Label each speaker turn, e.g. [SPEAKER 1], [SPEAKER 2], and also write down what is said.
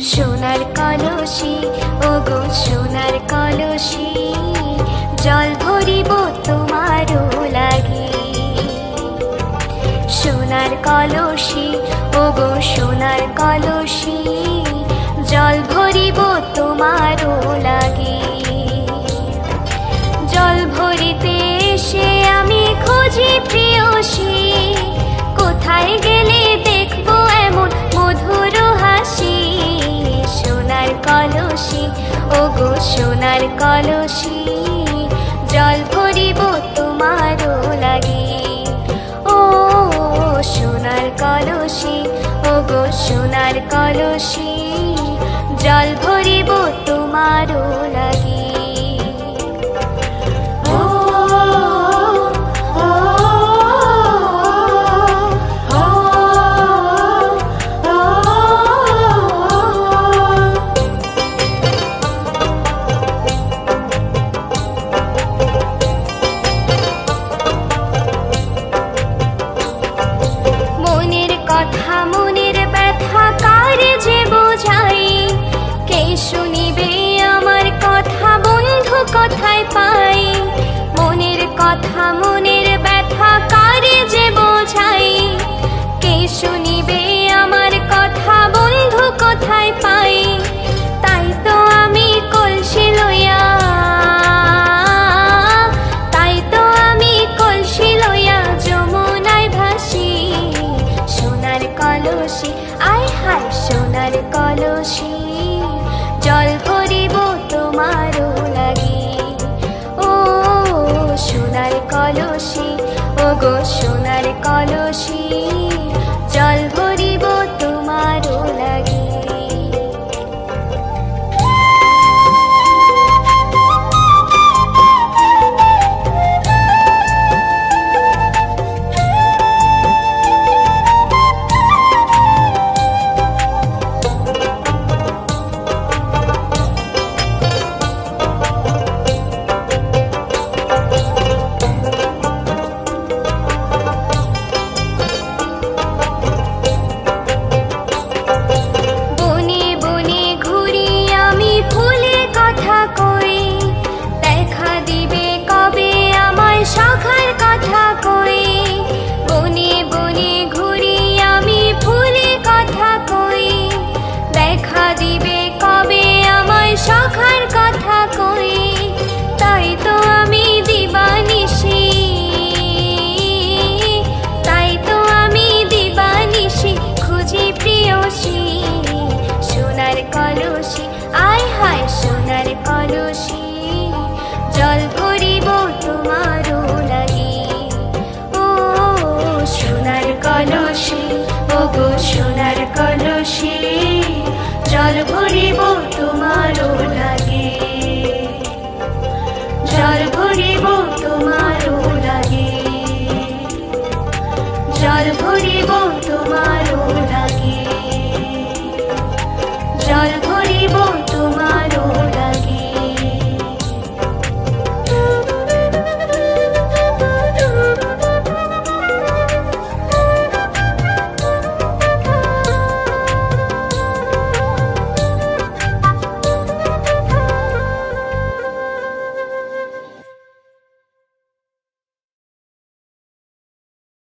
[SPEAKER 1] সোনার কলসি ওগো সোনার কলসি জল ভরিব তোমারও লাগি। সোনার কলসি ওগো সোনার কলসি জল ভরিব তোমারও লাগি। জল ভরিতে এসে আমি খুঁজি প্রিয়সী, কোথায় গেলে দেখবো এমন মধুর হাসি। সোনার কলসি ওগো সোনার কলসি জল ভরিব তোমারও লাগি। ও সোনার কলসি ওগো সোনার কলসি জল ভরিব তোমারও লাগি। মনের ব্যথা কারে যে বোঝাই, কে শুনিবে আমার কথা বন্ধু কোথায় পাই। মনের কথা মনের ব্যথা কারে যে বোঝাই, কে শুনিবে আমার কথা বন্ধু কোথায় পাই। তাই তো আমি কলসি লইয়া, তাই তো আমি কলসি লইয়া যমুনায় ভাসি। সোনার কলসি আয় হায় সোনার কলসি জল ভরিব তোমারও লাগি। ও সোনার কলসি ওগো সোনার কলসি জল ভরিব তোমারও লাগি। সখার কথা কই, তাই তো আমি দিবানিশি, তাই তো আমি দিবানিশি খুঁজি প্রিয়সী। সোনার কলসি আয় হায় সোনার কলসি জল ভরিব তোমারও লাগি। ও সোনার কলসি ওগো সোনার কলসি জল ভরিব তোমারও লাগি। জল ভরিব তোমারও লাগি। জল ভরিব তোমারও লাগি। জল